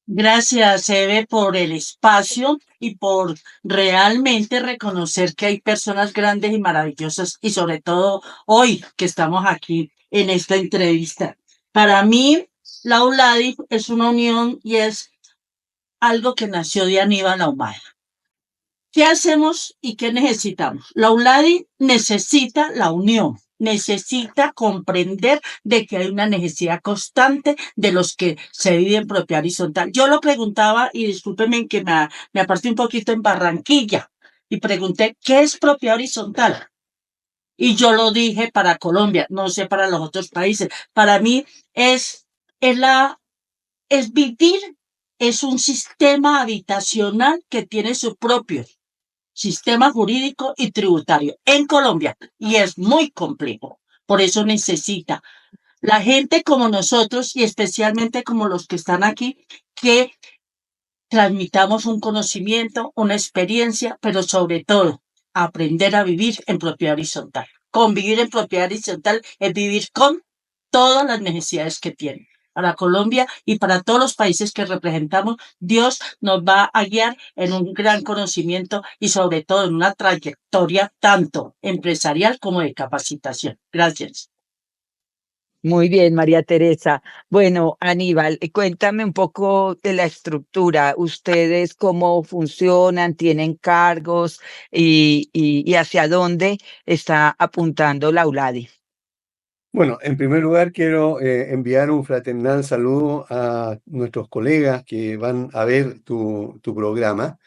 Gracias, Eve, por el espacio y por realmente reconocer que hay personas grandes y maravillosas y sobre todo hoy que estamos aquí en esta entrevista. Para mí, la ULADI es una unión y es algo que nació de Aníbal Ahumada. ¿Qué hacemos y qué necesitamos? La ULADI necesita la unión, necesita comprender de que hay una necesidad constante de los que se viven en propiedad horizontal. Yo lo preguntaba, y discúlpenme que me aparté un poquito en Barranquilla, y pregunté, ¿qué es propiedad horizontal? Y yo lo dije para Colombia, no sé para los otros países. Para mí es vivir, es un sistema habitacional que tiene su propio sistema jurídico y tributario en Colombia y es muy complejo. Por eso necesita la gente como nosotros y especialmente como los que están aquí que transmitamos un conocimiento, una experiencia, pero sobre todo aprender a vivir en propiedad horizontal. Convivir en propiedad horizontal es vivir con todas las necesidades que tiene. Para Colombia y para todos los países que representamos, Dios nos va a guiar en un gran conocimiento y sobre todo en una trayectoria tanto empresarial como de capacitación. Gracias. Muy bien, María Teresa. Bueno, Aníbal, cuéntame un poco de la estructura. ¿Ustedes cómo funcionan? ¿Tienen cargos? ¿Y hacia dónde está apuntando la ULADI? Bueno, en primer lugar quiero enviar un fraternal saludo a nuestros colegas que van a ver tu programa.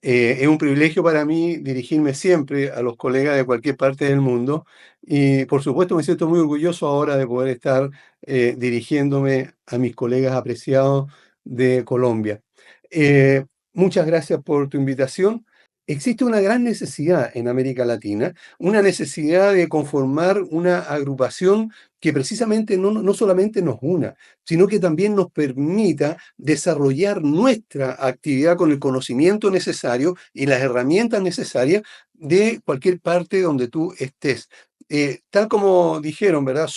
Es un privilegio para mí dirigirme siempre a los colegas de cualquier parte del mundo y por supuesto me siento muy orgulloso ahora de poder estar dirigiéndome a mis colegas apreciados de Colombia. Muchas gracias por tu invitación. Existe una gran necesidad en América Latina, una necesidad de conformar una agrupación que precisamente no solamente nos una, sino que también nos permita desarrollar nuestra actividad con el conocimiento necesario y las herramientas necesarias de cualquier parte donde tú estés. Tal como dijeron, ¿verdad?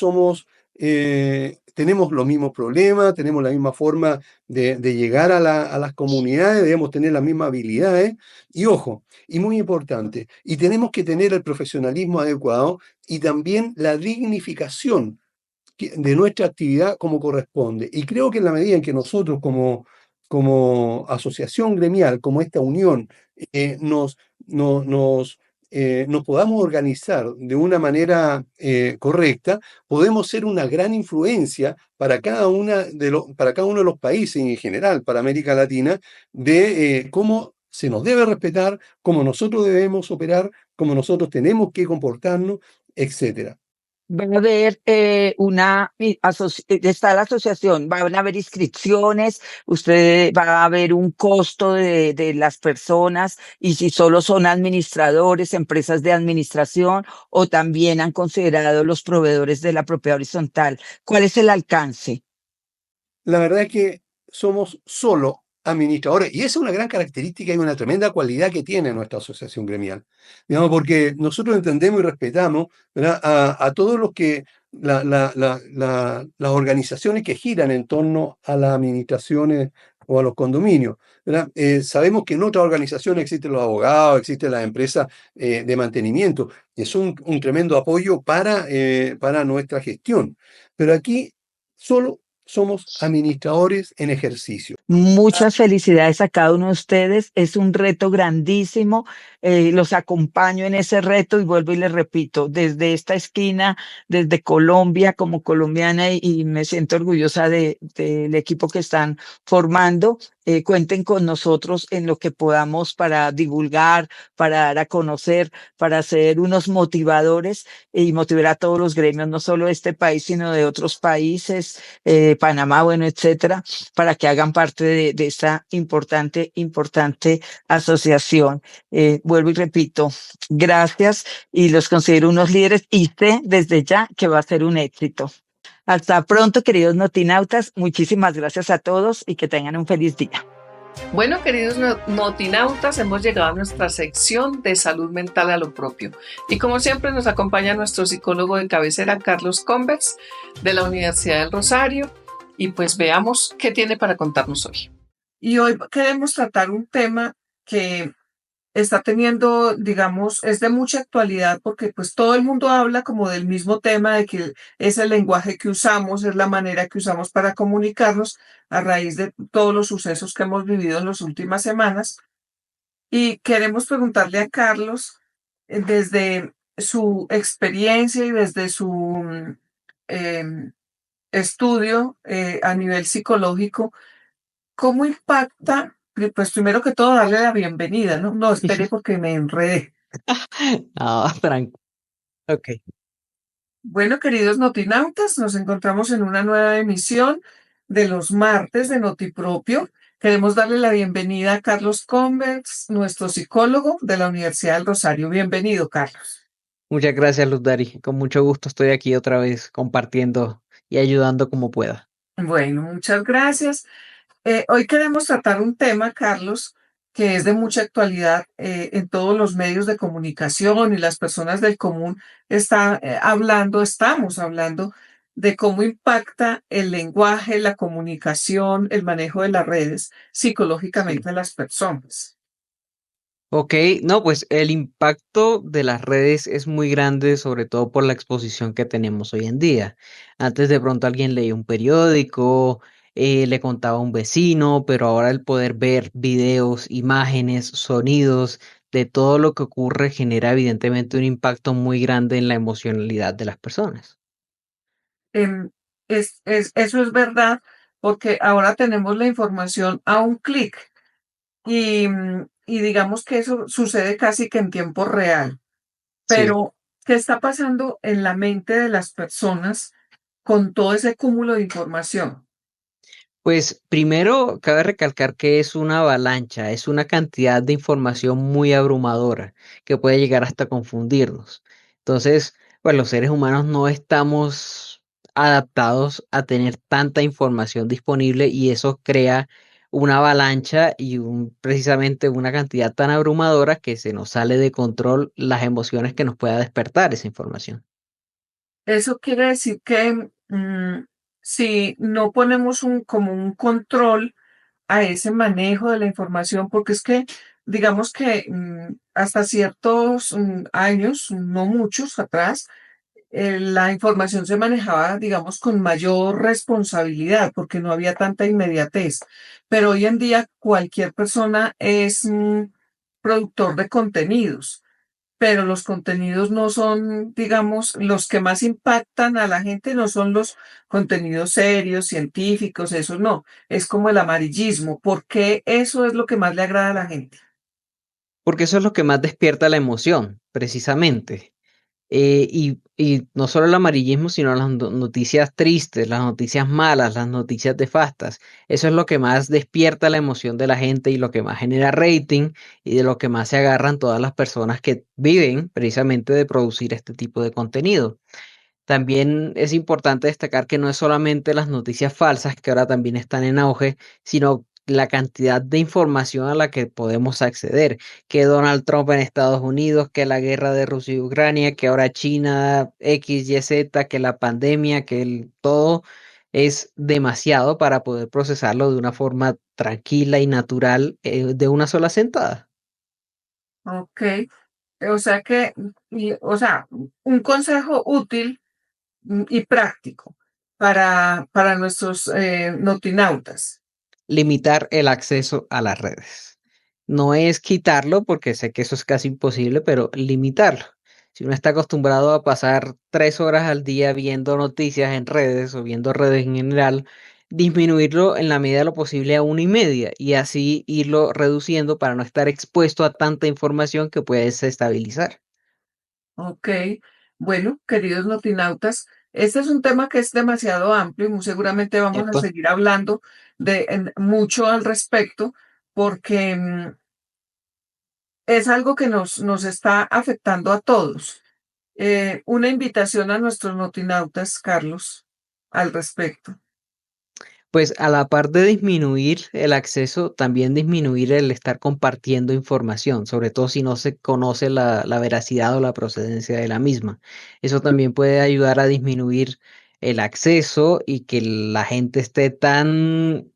Tenemos los mismos problemas, tenemos la misma forma de llegar a las comunidades, debemos tener las mismas habilidades y ojo, y muy importante, y tenemos que tener el profesionalismo adecuado y también la dignificación de nuestra actividad como corresponde. Y creo que en la medida en que nosotros como asociación gremial, como esta unión, nos podamos organizar de una manera correcta, podemos ser una gran influencia para para cada uno de los países y en general para América Latina de cómo se nos debe respetar, cómo nosotros debemos operar, cómo nosotros tenemos que comportarnos, etcétera. Va a haber está la asociación, van a haber inscripciones, usted va a haber un costo de las personas y si solo son administradores, empresas de administración o también han considerado los proveedores de la propiedad horizontal. ¿Cuál es el alcance? La verdad es que somos solo administradores y esa es una gran característica y una tremenda cualidad que tiene nuestra asociación gremial, digamos, porque nosotros entendemos y respetamos, ¿verdad? A todos los que las organizaciones que giran en torno a las administraciones o a los condominios, ¿verdad? Sabemos que en otras organizaciones existen los abogados, existen las empresas de mantenimiento y es un tremendo apoyo para nuestra gestión, pero aquí solo somos administradores en ejercicio. Muchas felicidades a cada uno de ustedes. Es un reto grandísimo. Los acompaño en ese reto y vuelvo y les repito, desde esta esquina, desde Colombia como colombiana y me siento orgullosa del equipo que están formando. Cuenten con nosotros en lo que podamos para divulgar, para dar a conocer, para ser unos motivadores y motivar a todos los gremios, no solo de este país, sino de otros países, Panamá, bueno, etcétera, para que hagan parte de esta importante asociación. Vuelvo y repito, gracias y los considero unos líderes y sé desde ya que va a ser un éxito. Hasta pronto, queridos notinautas. Muchísimas gracias a todos y que tengan un feliz día. Bueno, queridos notinautas, hemos llegado a nuestra sección de salud mental a lo propio. Y como siempre nos acompaña nuestro psicólogo de cabecera, Carlos Convex, de la Universidad del Rosario. Y pues veamos qué tiene para contarnos hoy. Y hoy queremos tratar un tema que está teniendo, digamos, es de mucha actualidad porque pues todo el mundo habla como del mismo tema de que es el lenguaje que usamos, es la manera que usamos para comunicarnos a raíz de todos los sucesos que hemos vivido en las últimas semanas. Y queremos preguntarle a Carlos, desde su experiencia y desde su em, estudio a nivel psicológico, ¿cómo impacta? Pues primero que todo, darle la bienvenida, ¿no? No, espere porque me enredé. No, tranquilo. Ok. Bueno, queridos notinautas, nos encontramos en una nueva emisión de los martes de Notipropio. Queremos darle la bienvenida a Carlos Convex, nuestro psicólogo de la Universidad del Rosario. Bienvenido, Carlos. Muchas gracias, Luz Dari. Con mucho gusto estoy aquí otra vez compartiendo y ayudando como pueda. Bueno, muchas gracias. Hoy queremos tratar un tema, Carlos, que es de mucha actualidad en todos los medios de comunicación y las personas del común estamos hablando de cómo impacta el lenguaje, la comunicación, el manejo de las redes psicológicamente Sí. en las personas. Ok, no, pues el impacto de las redes es muy grande, sobre todo por la exposición que tenemos hoy en día. Antes de pronto alguien leía un periódico, le contaba a un vecino, pero ahora el poder ver videos, imágenes, sonidos de todo lo que ocurre genera evidentemente un impacto muy grande en la emocionalidad de las personas. Em, eso es verdad, porque ahora tenemos la información a un clic y digamos que eso sucede casi que en tiempo real. Sí. Pero, ¿qué está pasando en la mente de las personas con todo ese cúmulo de información? Pues primero cabe recalcar que es una avalancha, es una cantidad de información muy abrumadora que puede llegar hasta confundirnos. Entonces, pues los seres humanos no estamos adaptados a tener tanta información disponible y eso crea una avalancha y precisamente una cantidad tan abrumadora que se nos sale de control las emociones que nos pueda despertar esa información. Eso quiere decir que si no ponemos como un control a ese manejo de la información, porque es que, digamos que hasta ciertos años, no muchos atrás, la información se manejaba, digamos, con mayor responsabilidad porque no había tanta inmediatez. Pero hoy en día cualquier persona es productor de contenidos, pero los contenidos no son, digamos, los que más impactan a la gente, no son los contenidos serios, científicos, eso no, es como el amarillismo, porque eso es lo que más le agrada a la gente. Porque eso es lo que más despierta la emoción, precisamente. Y no solo el amarillismo, sino las noticias tristes, las noticias malas, las noticias nefastas. Eso es lo que más despierta la emoción de la gente y lo que más genera rating y de lo que más se agarran todas las personas que viven precisamente de producir este tipo de contenido. También es importante destacar que no es solamente las noticias falsas, que ahora también están en auge, sino la cantidad de información a la que podemos acceder, que Donald Trump en Estados Unidos, que la guerra de Rusia y Ucrania, que ahora China, X, Y, Z, que la pandemia, todo es demasiado para poder procesarlo de una forma tranquila y natural, de una sola sentada. Ok, o sea que, o sea, un consejo útil y práctico para nuestros notinautas. Limitar el acceso a las redes. No es quitarlo, porque sé que eso es casi imposible, pero limitarlo. Si uno está acostumbrado a pasar 3 horas al día viendo noticias en redes o viendo redes en general, disminuirlo en la medida de lo posible a 1:30 y así irlo reduciendo para no estar expuesto a tanta información que puede desestabilizar. Ok, bueno, queridos notinautas, este es un tema que es demasiado amplio y muy seguramente vamos a ¿Cierto? seguir hablando mucho al respecto porque es algo que nos está afectando a todos. Una invitación a nuestros notinautas, Carlos. al respecto? Pues a la par de disminuir el acceso, también disminuir el estar compartiendo información, sobre todo si no se conoce la veracidad o la procedencia de la misma. Eso también puede ayudar a disminuir el acceso y que la gente esté tan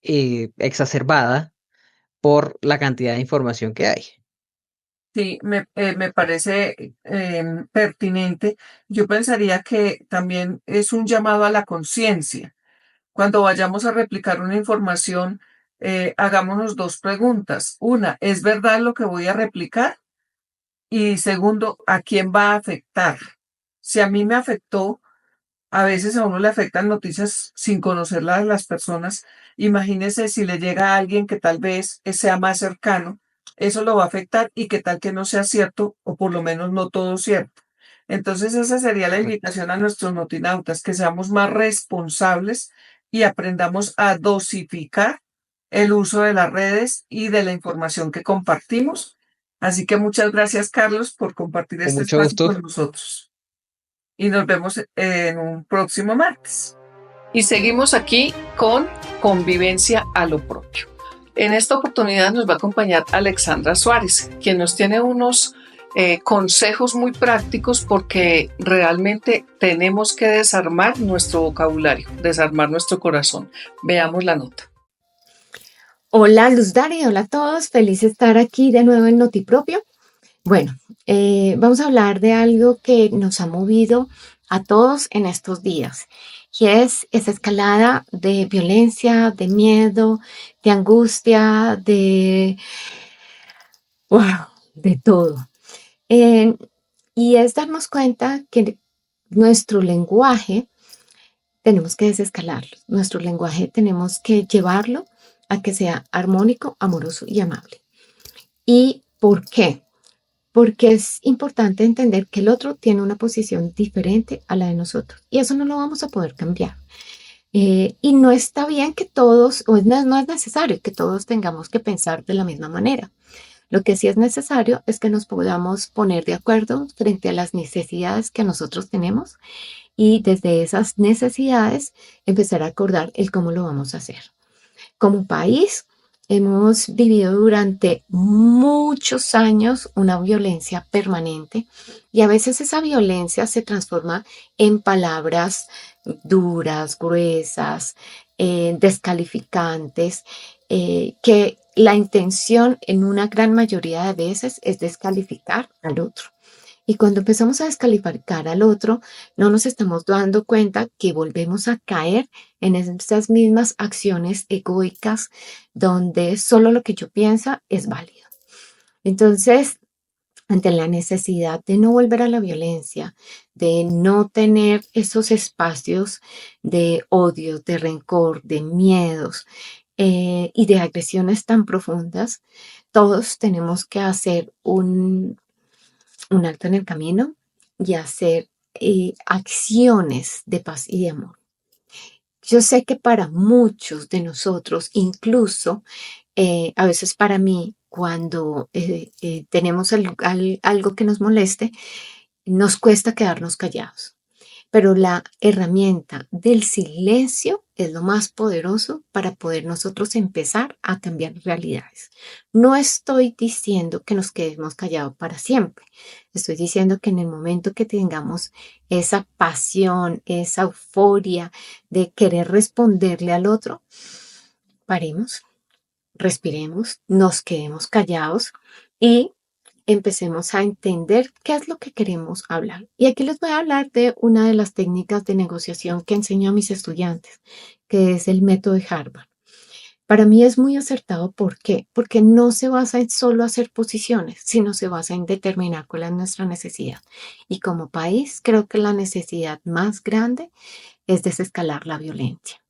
exacerbada por la cantidad de información que hay. Sí, me parece pertinente. Yo pensaría que también es un llamado a la conciencia. Cuando vayamos a replicar una información, hagámonos dos preguntas. Una, ¿es verdad lo que voy a replicar? Y segundo, ¿a quién va a afectar? Si a mí me afectó, a veces a uno le afectan noticias sin conocerlas a las personas. Imagínese si le llega a alguien que tal vez sea más cercano, eso lo va a afectar y que tal que no sea cierto o por lo menos no todo cierto. Entonces esa sería la Correcto. invitación a nuestros notinautas, que seamos más responsables y aprendamos a dosificar el uso de las redes y de la información que compartimos. Así que muchas gracias, Carlos, por compartir Con este mucho espacio gusto. con nosotros y nos vemos en un próximo martes. Y seguimos aquí con Convivencia a lo Propio. En esta oportunidad nos va a acompañar Alexandra Suárez, quien nos tiene unos consejos muy prácticos porque realmente tenemos que desarmar nuestro vocabulario, desarmar nuestro corazón. Veamos la nota. Hola Luz Dari, hola a todos, feliz de estar aquí de nuevo en Notipropio. Bueno, vamos a hablar de algo que nos ha movido a todos en estos días y es esa escalada de violencia, de miedo, de angustia, de todo. Eh, y es darnos cuenta que nuestro lenguaje tenemos que desescalarlo, nuestro lenguaje tenemos que llevarlo a que sea armónico, amoroso y amable. ¿Y por qué? Porque es importante entender que el otro tiene una posición diferente a la de nosotros y eso no lo vamos a poder cambiar. Y no está bien que todos, no es necesario que todos tengamos que pensar de la misma manera. Lo que sí es necesario es que nos podamos poner de acuerdo frente a las necesidades que nosotros tenemos y desde esas necesidades empezar a acordar el cómo lo vamos a hacer. Como país, hemos vivido durante muchos años una violencia permanente y a veces esa violencia se transforma en palabras duras, gruesas, descalificantes, que la intención en una gran mayoría de veces es descalificar al otro. Y cuando empezamos a descalificar al otro, no nos estamos dando cuenta que volvemos a caer en esas mismas acciones egoicas donde solo lo que yo pienso es válido. Entonces, ante la necesidad de no volver a la violencia, de no tener esos espacios de odio, de rencor, de miedos y de agresiones tan profundas, todos tenemos que hacer un alto en el camino y hacer acciones de paz y de amor. Yo sé que para muchos de nosotros, incluso a veces para mí, cuando tenemos algo que nos moleste, nos cuesta quedarnos callados. Pero la herramienta del silencio es lo más poderoso para poder nosotros empezar a cambiar realidades. No estoy diciendo que nos quedemos callados para siempre. Estoy diciendo que en el momento que tengamos esa pasión, esa euforia de querer responderle al otro, paremos, respiremos, nos quedemos callados y empecemos a entender qué es lo que queremos hablar. Y aquí les voy a hablar de una de las técnicas de negociación que enseño a mis estudiantes, que es el método de Harvard. Para mí es muy acertado. ¿Por qué? Porque no se basa en solo hacer posiciones, sino se basa en determinar cuál es nuestra necesidad. Y como país, creo que la necesidad más grande es desescalar la violencia.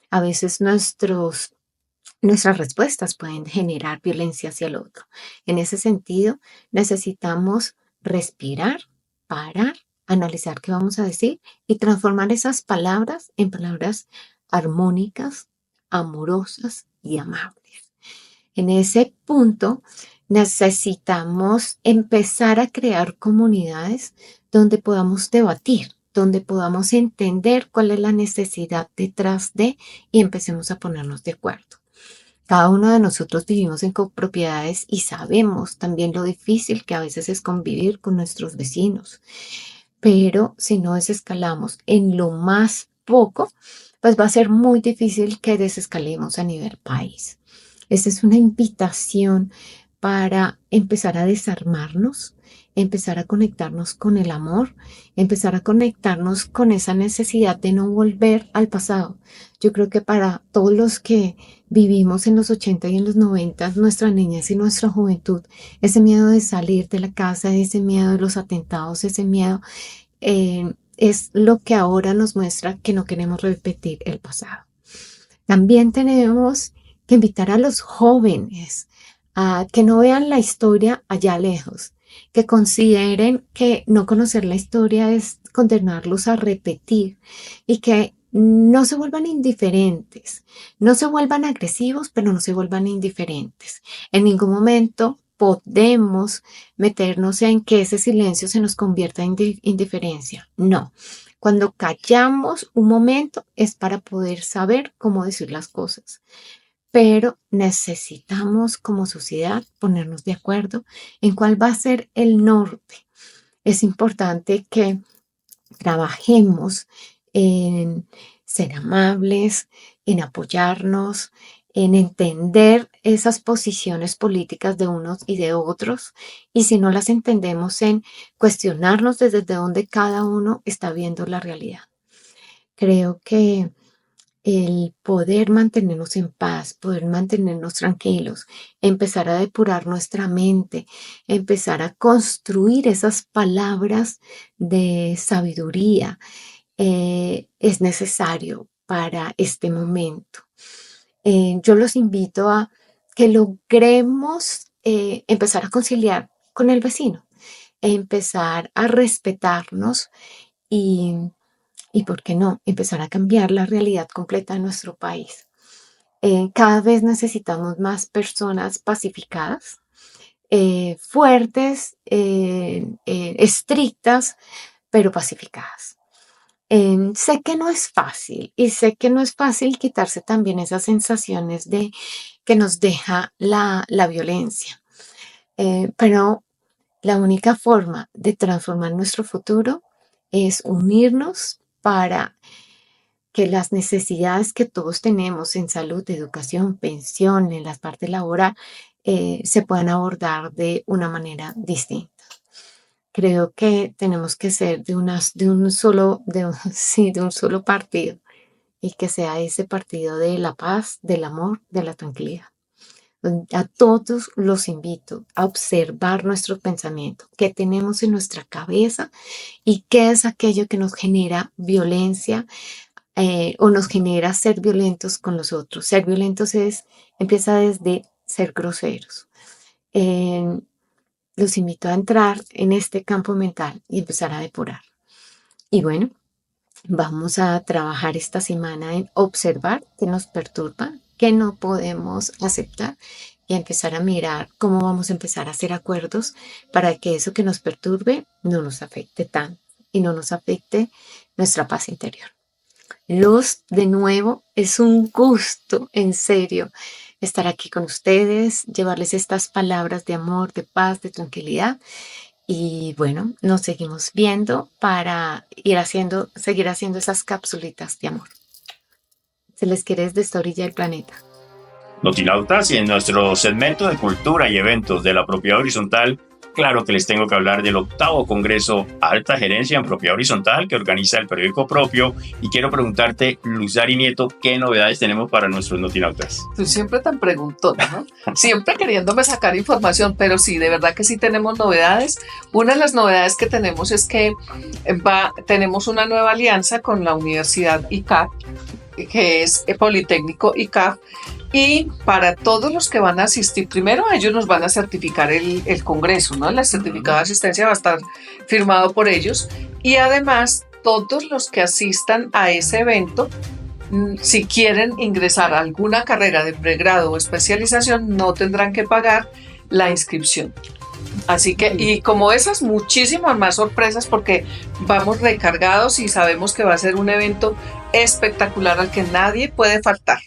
A veces nuestras respuestas pueden generar violencia hacia el otro. En ese sentido, necesitamos respirar, parar, analizar qué vamos a decir y transformar esas palabras en palabras armónicas, amorosas y amables. En ese punto, necesitamos empezar a crear comunidades donde podamos debatir, donde podamos entender cuál es la necesidad detrás de y empecemos a ponernos de acuerdo. Cada uno de nosotros vivimos en copropiedades y sabemos también lo difícil que a veces es convivir con nuestros vecinos. Pero si no desescalamos en lo más poco, pues va a ser muy difícil que desescalemos a nivel país. Esta es una invitación para empezar a desarmarnos, empezar a conectarnos con el amor, empezar a conectarnos con esa necesidad de no volver al pasado. Yo creo que para todos los que vivimos en los 80 y en los 90, nuestra niñez y nuestra juventud, ese miedo de salir de la casa, ese miedo de los atentados, ese miedo es lo que ahora nos muestra que no queremos repetir el pasado. También tenemos que invitar a los jóvenes a que no vean la historia allá lejos, que consideren que no conocer la historia es condenarlos a repetir y que no se vuelvan indiferentes, no se vuelvan agresivos, pero no se vuelvan indiferentes. En ningún momento podemos meternos en que ese silencio se nos convierta en indiferencia. No. Cuando callamos un momento es para poder saber cómo decir las cosas. Pero necesitamos como sociedad ponernos de acuerdo en cuál va a ser el norte. Es importante que trabajemos en ser amables, en apoyarnos, en entender esas posiciones políticas de unos y de otros, y si no las entendemos, en cuestionarnos desde donde cada uno está viendo la realidad. Creo que el poder mantenernos en paz, poder mantenernos tranquilos, empezar a depurar nuestra mente, empezar a construir esas palabras de sabiduría, es necesario para este momento. Yo los invito a que logremos empezar a conciliar con el vecino, empezar a respetarnos y ¿por qué no? Empezar a cambiar la realidad completa de nuestro país. Cada vez necesitamos más personas pacificadas, fuertes, estrictas, pero pacificadas. Sé que no es fácil y sé que no es fácil quitarse también esas sensaciones de que nos deja la violencia, pero la única forma de transformar nuestro futuro es unirnos para que las necesidades que todos tenemos en salud, educación, pensión, en la parte laboral, se puedan abordar de una manera distinta. Creo que tenemos que ser de un solo partido, y que sea ese partido de la paz, del amor, de la tranquilidad. A todos los invito a observar nuestro pensamiento, qué tenemos en nuestra cabeza y qué es aquello que nos genera violencia o nos genera ser violentos con los otros. Ser violentos empieza desde ser groseros. Los invito a entrar en este campo mental y empezar a depurar. Y bueno, vamos a trabajar esta semana en observar qué nos perturba, qué no podemos aceptar y empezar a mirar cómo vamos a empezar a hacer acuerdos para que eso que nos perturbe no nos afecte tanto y no nos afecte nuestra paz interior. Luz, de nuevo, es un gusto, en serio, estar aquí con ustedes, llevarles estas palabras de amor, de paz, de tranquilidad. Y bueno, nos seguimos viendo para seguir haciendo esas capsulitas de amor. Se les quiere desde esta orilla del planeta. Notinautas, y en nuestro segmento de cultura y eventos de la propiedad horizontal, claro que les tengo que hablar del 8º Congreso Alta Gerencia en Propiedad Horizontal que organiza el periódico Propio. Y quiero preguntarte, Luz Dari Nieto, ¿qué novedades tenemos para nuestros notinautas? Tú siempre tan preguntón, ¿no? Siempre queriéndome sacar información, pero sí, de verdad que sí tenemos novedades. Una de las novedades que tenemos es que tenemos una nueva alianza con la Universidad ICAP, que es Politécnico ICAP. Y para todos los que van a asistir, primero ellos nos van a certificar el congreso, ¿no? El certificado de asistencia va a estar firmado por ellos. Y además, todos los que asistan a ese evento, si quieren ingresar a alguna carrera de pregrado o especialización, no tendrán que pagar la inscripción. Así que, y como esas, muchísimas más sorpresas porque vamos recargados y sabemos que va a ser un evento espectacular al que nadie puede faltar.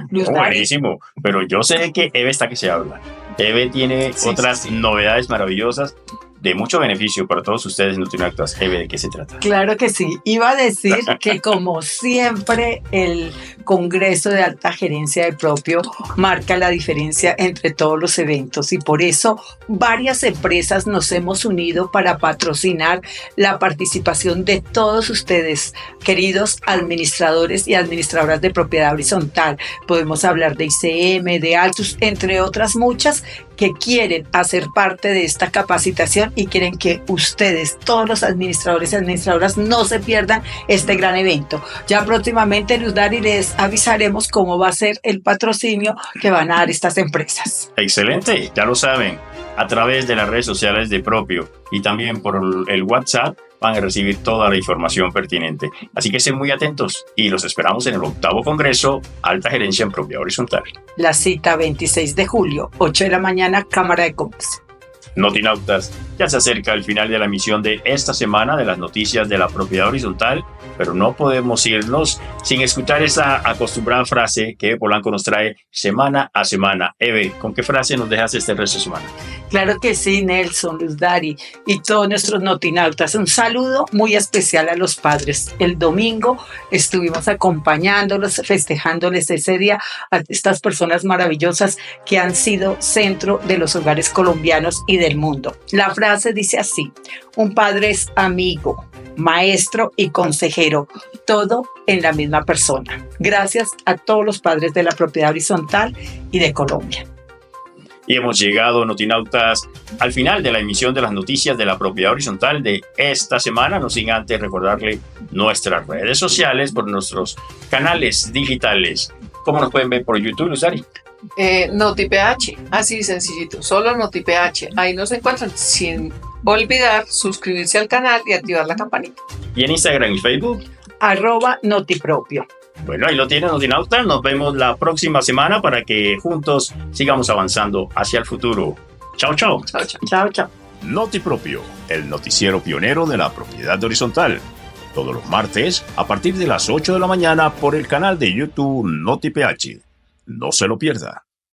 Luz Dari, Buenísimo, pero yo sé que Eve está que se habla. Eve tiene otras novedades maravillosas de mucho beneficio para todos ustedes Nutinautas. Eve, ¿de qué se trata? claro que sí. Iba a decir que como siempre el Congreso de Alta Gerencia de Propio marca la diferencia entre todos los eventos y por eso varias empresas nos hemos unido para patrocinar la participación de todos ustedes, queridos administradores y administradoras de propiedad horizontal. Podemos hablar de ICM, de Altus, entre otras muchas que quieren hacer parte de esta capacitación y quieren que ustedes, todos los administradores y administradoras, no se pierdan este gran evento. Ya próximamente, Luz Dari, les avisaremos cómo va a ser el patrocinio que van a dar estas empresas. Excelente, ya lo saben. A través de las redes sociales de Propio y también por el WhatsApp van a recibir toda la información pertinente. Así que estén muy atentos y los esperamos en el 8º Congreso Alta Gerencia en Propiedad Horizontal. La cita 26 de julio, 8 de la mañana, Cámara de Comercio. Notinautas, ya se acerca el final de la emisión de esta semana de las noticias de la propiedad horizontal, pero no podemos irnos sin escuchar esa acostumbrada frase que Eve Polanco nos trae semana a semana. Eve, ¿con qué frase nos dejas este resto de semana? Claro que sí, Nelson, Luz Dari y todos nuestros notinautas. Un saludo muy especial a los padres. El domingo estuvimos acompañándolos, festejándoles ese día a estas personas maravillosas que han sido centro de los hogares colombianos y del mundo. La frase dice así: un padre es amigo, maestro y consejero, todo en la misma persona. Gracias a todos los padres de la propiedad horizontal y de Colombia. Y hemos llegado, Notinautas, al final de la emisión de las noticias de la propiedad horizontal de esta semana, no sin antes recordarle nuestras redes sociales por nuestros canales digitales. ¿Cómo nos pueden ver por YouTube, Luz Dari? NotiPH, así sencillito, solo NotiPH. Ahí nos encuentran, sin olvidar suscribirse al canal y activar la campanita. ¿Y en Instagram y Facebook? @notipropio. Bueno, ahí lo tienen, Notinautas. Nos vemos la próxima semana para que juntos sigamos avanzando hacia el futuro. Chao, chao. Chao, chao. Chao, chao. Notipropio, el noticiero pionero de la propiedad horizontal. Todos los martes a partir de las 8 de la mañana por el canal de YouTube NotiPH. No se lo pierda.